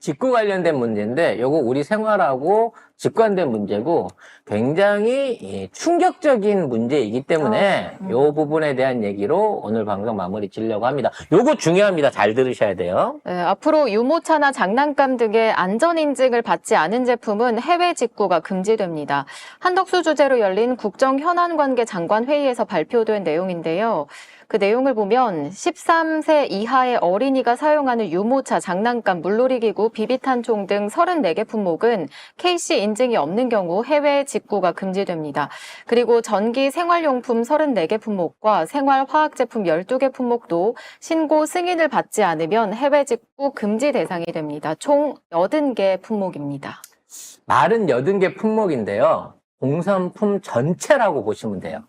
직구 관련된 문제인데 요거 우리 생활하고 직관된 문제고 굉장히 충격적인 문제이기 때문에 요 부분에 대한 얘기로 오늘 방송 마무리 지으려고 합니다. 요거 중요합니다. 잘 들으셔야 돼요. 네, 앞으로 유모차나 장난감 등의 안전인증을 받지 않은 제품은 해외 직구가 금지됩니다. 한덕수 주재로 열린 국정현안관계 장관회의에서 발표된 내용인데요. 그 내용을 보면 13세 이하의 어린이가 사용하는 유모차, 장난감, 물놀이기구, 비비탄총 등 34개 품목은 KC 인증이 없는 경우 해외 직구가 금지됩니다. 그리고 전기 생활용품 34개 품목과 생활화학제품 12개 품목도 신고 승인을 받지 않으면 해외 직구 금지 대상이 됩니다. 총 80개 품목입니다. 말은 80개 품목인데요. 공산품 전체라고 보시면 돼요.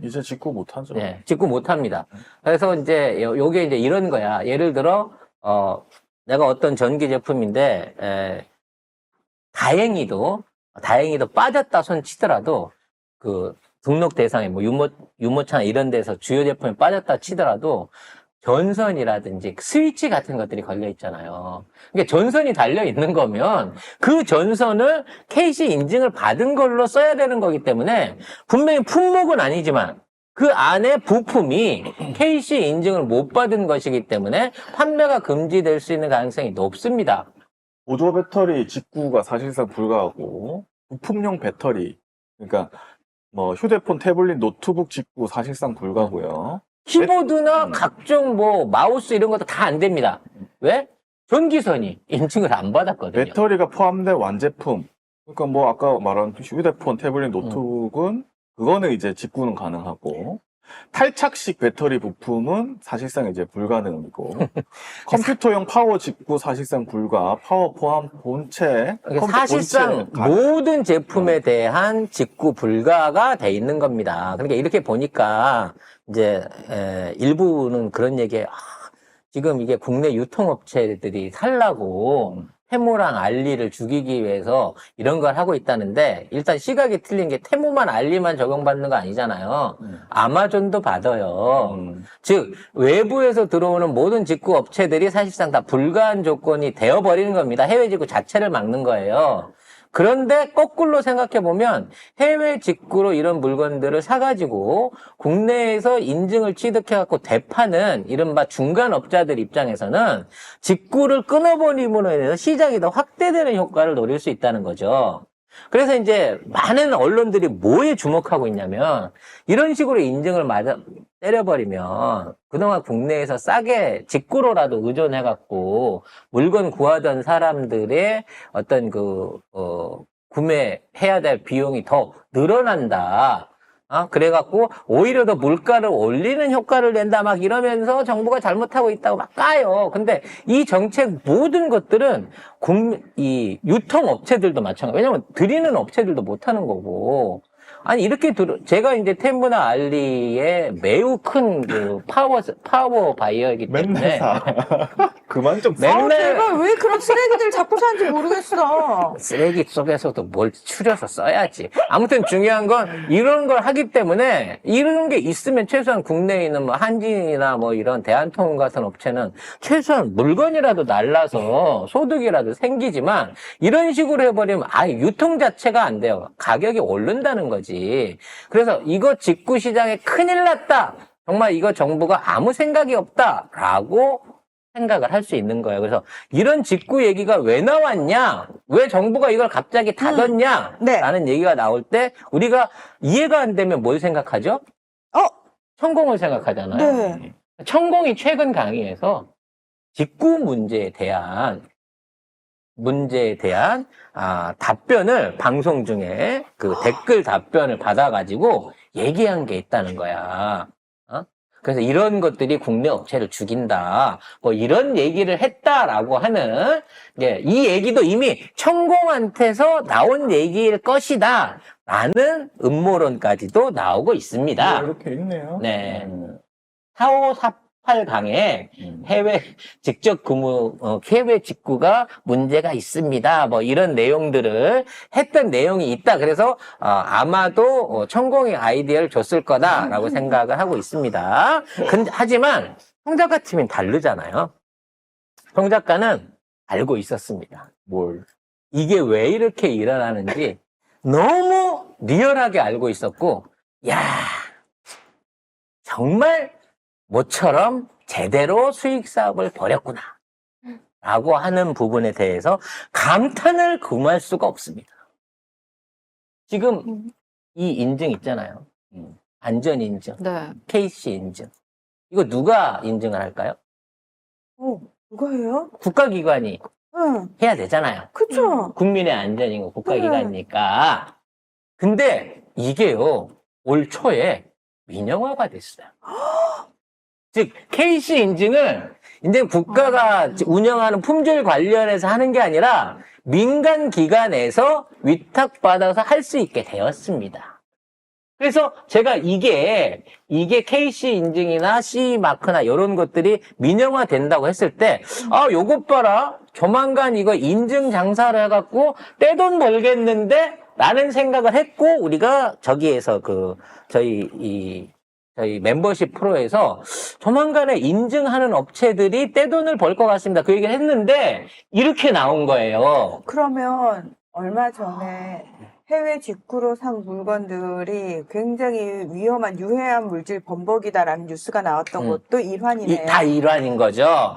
이제 직구 못하죠. 네, 직구 못합니다. 그래서 이제 요게 이제 이런 거야. 예를 들어 내가 어떤 전기 제품인데 다행히도 빠졌다 손 치더라도 그 등록 대상에 뭐 유모차나 이런 데서 주요 제품이 빠졌다 치더라도 전선이라든지 스위치 같은 것들이 걸려 있잖아요. 그러니까 전선이 달려 있는 거면 그 전선을 KC 인증을 받은 걸로 써야 되는 거기 때문에 분명히 품목은 아니지만 그 안에 부품이 KC 인증을 못 받은 것이기 때문에 판매가 금지될 수 있는 가능성이 높습니다. 보조 배터리 직구가 사실상 불가하고 부품용 배터리, 그러니까 뭐 휴대폰, 태블릿, 노트북 직구 사실상 불가고요. 키보드나 각종 뭐 마우스 이런 것도 다 안 됩니다. 왜? 전기선이 인증을 안 받았거든요. 배터리가 포함된 완제품, 그러니까 뭐 아까 말한 휴대폰, 태블릿, 노트북은 그거는 이제 직구는 가능하고 탈착식 배터리 부품은 사실상 이제 불가능이고 컴퓨터용 파워 직구 사실상 불가, 파워 포함 본체, 그러니까 사실상 모든 제품에 대한 직구 불가가 돼 있는 겁니다. 그러니까 이렇게 보니까 이제 일부는 그런 얘기에 지금 이게 국내 유통업체들이 살라고 테무랑 알리를 죽이기 위해서 이런 걸 하고 있다는데 일단 시각이 틀린 게 테무만 알리만 적용받는 거 아니잖아요. 아마존도 받아요. 즉 외부에서 들어오는 모든 직구 업체들이 사실상 다 불가한 조건이 되어버리는 겁니다. 해외 직구 자체를 막는 거예요. 그런데 거꾸로 생각해보면 해외 직구로 이런 물건들을 사가지고 국내에서 인증을 취득해갖고 대파는 이른바 중간업자들 입장에서는 직구를 끊어버림으로 인해서 시장이 더 확대되는 효과를 노릴 수 있다는 거죠. 그래서 이제 많은 언론들이 뭐에 주목하고 있냐면 이런 식으로 인증을 때려버리면 그동안 국내에서 싸게 직구로라도 의존해갖고 물건 구하던 사람들의 어떤 구매해야 될 비용이 더 늘어난다. 그래갖고 오히려 더 물가를 올리는 효과를 낸다 막 이러면서 정부가 잘못하고 있다고 막 까요. 근데 이 정책 모든 것들은 이 유통업체들도 마찬가지. 왜냐면 드리는 업체들도 못하는 거고. 아니 이렇게 제가 이제 텐무나 알리의 매우 큰 그 파워 바이어이기 때문에 맨날 사. 그만 좀 사. 제가 왜 그런 쓰레기들 자꾸 사는지 모르겠어. 쓰레기 속에서도 뭘 추려서 써야지. 아무튼 중요한 건 이런 걸 하기 때문에 이런 게 있으면 최소한 국내에 있는 뭐 한진이나 뭐 이런 대한통운 같은 업체는 최소한 물건이라도 날라서 소득이라도 생기지만 이런 식으로 해버리면 유통 자체가 안 돼요. 가격이 오른다는 거지. 그래서 이거 직구 시장에 큰일 났다. 정말 이거 정부가 아무 생각이 없다라고 생각을 할 수 있는 거예요. 그래서 이런 직구 얘기가 왜 나왔냐? 왜 정부가 이걸 갑자기 닫았냐? 네. 라는 얘기가 나올 때 우리가 이해가 안 되면 뭘 생각하죠? 천공을 생각하잖아요. 네. 천공이 최근 강의에서 직구 문제에 대한 답변을 방송 중에 그 댓글 답변을 받아가지고 얘기한 게 있다는 거야. 그래서 이런 것들이 국내 업체를 죽인다. 뭐 이런 얘기를 했다라고 하는 이 얘기도 이미 천공한테서 나온 얘기일 것이다. 라는 음모론까지도 나오고 있습니다. 이렇게 있네요. 네. 4548강에 해외 해외 직구가 문제가 있습니다. 뭐 이런 내용들을 했던 내용이 있다. 그래서 아마도 천공이 아이디어를 줬을 거다라고 생각을 하고 있습니다. 하지만 송 작가 팀은 다르잖아요. 송 작가는 알고 있었습니다. 뭘. 이게 왜 이렇게 일어나는지 너무 리얼하게 알고 있었고, 야, 정말 모처럼 제대로 수익 사업을 벌였구나. 라고 하는 부분에 대해서 감탄을 금할 수가 없습니다. 지금 이 인증 있잖아요. 안전 인증, 네. KC 인증. 이거 누가 인증을 할까요? 누가 해요? 국가기관이 응, 해야 되잖아요. 그쵸. 국민의 안전이고 국가기관이니까. 근데 이게요, 올 초에 민영화가 됐어요. 즉, KC 인증을 이제 국가가 운영하는 품질 관련해서 하는 게 아니라 민간 기관에서 위탁받아서 할 수 있게 되었습니다. 그래서 제가 이게 KC 인증이나 C 마크나 이런 것들이 민영화 된다고 했을 때, 요것 봐라. 조만간 이거 인증 장사를 해갖고 떼돈 벌겠는데? 라는 생각을 했고, 우리가 저기에서 저희 멤버십 프로에서 조만간에 인증하는 업체들이 떼돈을 벌 것 같습니다. 그 얘기를 했는데, 이렇게 나온 거예요. 그러면 얼마 전에 해외 직구로 산 물건들이 굉장히 위험한 유해한 물질 범벅이다라는 뉴스가 나왔던 것도 일환이네요. 다 일환인 거죠.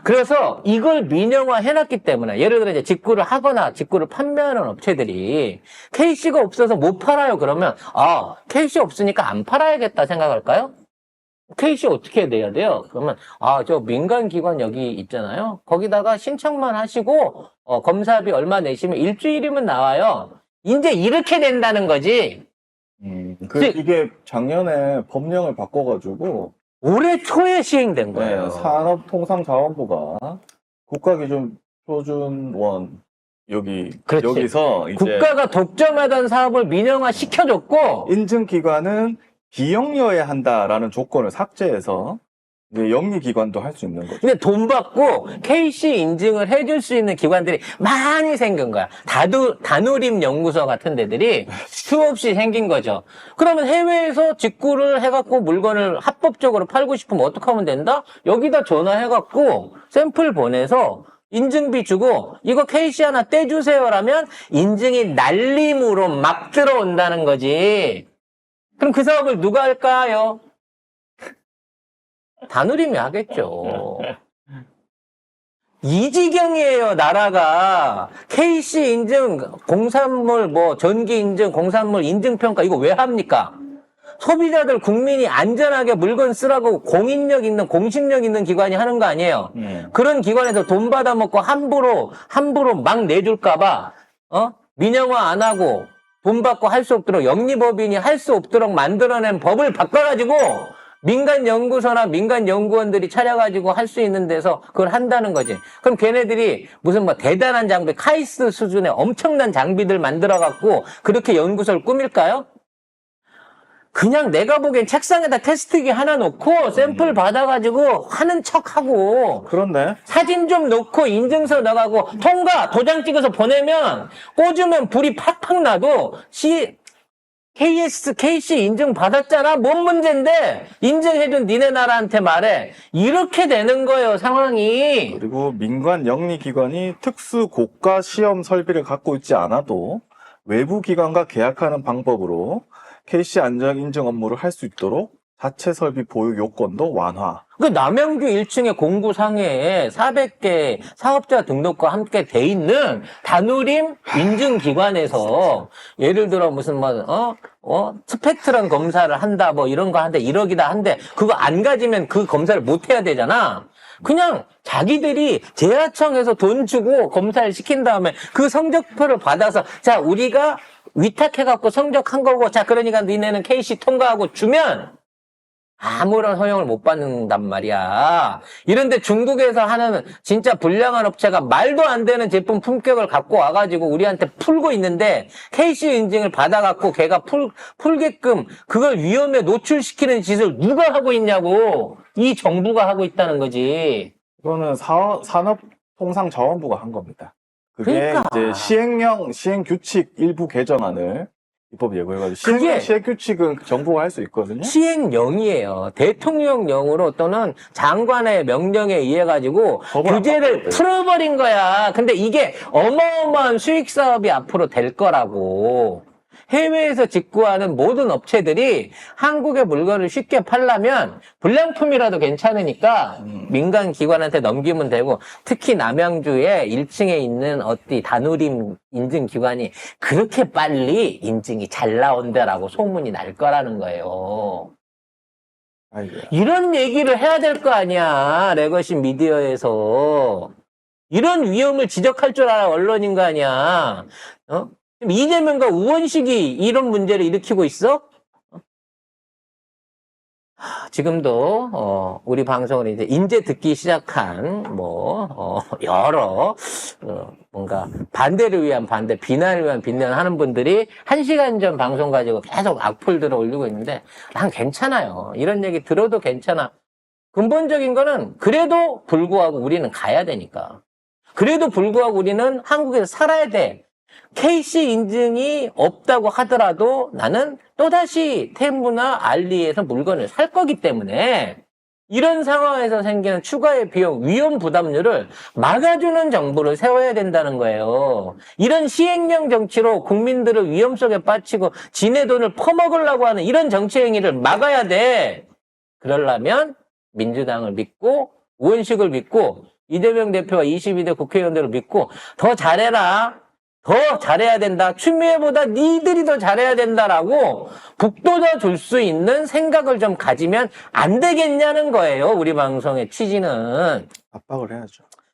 그래서 이걸 민영화 해놨기 때문에, 예를 들어 이제 직구를 하거나 직구를 판매하는 업체들이 KC가 없어서 못 팔아요. 그러면, KC 없으니까 안 팔아야겠다 생각할까요? KC 어떻게 내야 돼요? 그러면, 저 민간기관 여기 있잖아요. 거기다가 신청만 하시고, 검사비 얼마 내시면 일주일이면 나와요. 이제 이렇게 된다는 거지. 이게 작년에 법령을 바꿔가지고, 올해 초에 시행된 거예요. 네, 산업통상자원부가 국가기준 표준원 그렇지. 여기서 이제 국가가 독점하던 사업을 민영화 시켜줬고, 인증기관은 비영리여야 한다라는 조건을 삭제해서 이제 영리기관도 할 수 있는 거죠. 근데 돈 받고 KC 인증을 해줄 수 있는 기관들이 많이 생긴 거야. 다누림 연구소 같은 데들이 수없이 생긴 거죠. 그러면 해외에서 직구를 해갖고 물건을 합법적으로 팔고 싶으면 어떻게 하면 된다? 여기다 전화해갖고 샘플 보내서 인증비 주고 이거 KC 하나 떼주세요라면 인증이 날림으로 막 들어온다는 거지. 그럼 그 사업을 누가 할까요? 다누림이 하겠죠. 이 지경이에요, 나라가. KC 인증, 공산물, 전기 인증, 공산물 인증평가, 이거 왜 합니까? 소비자들, 국민이 안전하게 물건 쓰라고 공인력 있는, 공신력 있는 기관이 하는 거 아니에요? 그런 기관에서 돈 받아먹고 함부로 막 내줄까봐, 민영화 안 하고, 돈 받고 할 수 없도록, 영리법인이 할 수 없도록 만들어낸 법을 바꿔가지고, 민간 연구소나 민간 연구원들이 차려가지고 할 수 있는 데서 그걸 한다는 거지. 그럼 걔네들이 무슨 대단한 장비, 카이스트 수준의 엄청난 장비들 만들어갖고 그렇게 연구소를 꾸밀까요? 그냥 내가 보기엔 책상에다 테스트기 하나 놓고 샘플 받아가지고 하는 척하고 그렇네. 사진 좀 놓고 인증서 넣어가고 통과! 도장 찍어서 보내면 꽂으면 불이 팍팍 나도 KC 인증 받았잖아? 뭔 문제인데? 인증해준 니네 나라한테 말해. 이렇게 되는 거예요, 상황이. 그리고 민간 영리기관이 특수 고가 시험 설비를 갖고 있지 않아도 외부 기관과 계약하는 방법으로 KC 안전 인증 업무를 할 수 있도록 자체 설비 보유 요건도 완화. 그 남양주 1층의 공구상해에 400개 사업자 등록과 함께 돼 있는 다누림 인증기관에서 예를 들어 무슨 스펙트럼 검사를 한다 이런 거 한대 1억이다 한대 그거 안 가지면 그 검사를 못 해야 되잖아. 그냥 자기들이 재하청에서 돈 주고 검사를 시킨 다음에 그 성적표를 받아서 자 우리가 위탁해갖고 성적한 거고 자 그러니까 니네는 KC 통과하고 주면 아무런 허용을 못 받는단 말이야. 이런데 중국에서 하는 진짜 불량한 업체가 말도 안 되는 제품 품격을 갖고 와가지고 우리한테 풀고 있는데 KC 인증을 받아갖고 걔가 풀게끔 그걸 위험에 노출시키는 짓을 누가 하고 있냐고. 이 정부가 하고 있다는 거지. 이거는 산업통상자원부가 한 겁니다. 그게 그러니까. 이제 시행령, 시행규칙 일부 개정안을 입법 예고해가지고 그게- 시행규칙은 정부가 할 수 있거든요. 시행령이에요. 대통령령으로 또는 장관의 명령에 의해 가지고 법을 안 규제를 바꿔도 풀어버린 거야. 근데 이게 어마어마한 수익 사업이 앞으로 될 거라고. 해외에서 직구하는 모든 업체들이 한국의 물건을 쉽게 팔려면 불량품이라도 괜찮으니까 민간 기관한테 넘기면 되고, 특히 남양주에 1층에 있는 어디 다누림 인증기관이 그렇게 빨리 인증이 잘 나온다라고 소문이 날 거라는 거예요. 아이고야. 이런 얘기를 해야 될 거 아니야, 레거시 미디어에서. 이런 위험을 지적할 줄 알아, 언론인 거 아니야. 어? 지금 이재명과 우원식이 이런 문제를 일으키고 있어? 지금도 우리 방송을 이제 듣기 시작한 여러 뭔가 반대를 위한 반대, 비난을 위한 비난 하는 분들이 1시간 전 방송 가지고 계속 악플들을 올리고 있는데 난 괜찮아요. 이런 얘기 들어도 괜찮아. 근본적인 거는 그래도 불구하고 우리는 가야 되니까. 그래도 불구하고 우리는 한국에서 살아야 돼. KC 인증이 없다고 하더라도 나는 또다시 테무나 알리에서 물건을 살 거기 때문에 이런 상황에서 생기는 추가의 비용, 위험 부담률을 막아주는 정부를 세워야 된다는 거예요. 이런 시행령 정치로 국민들을 위험 속에 빠뜨리고 지네 돈을 퍼먹으려고 하는 이런 정치 행위를 막아야 돼. 그러려면 민주당을 믿고 우원식을 믿고 이재명 대표와 22대 국회의원들을 믿고 더 잘해라. 더 잘해야 된다. 추미애보다 니들이 더 잘해야 된다라고 북돋아 줄 수 있는 생각을 좀 가지면 안 되겠냐는 거예요. 우리 방송의 취지는. 압박을 해야죠.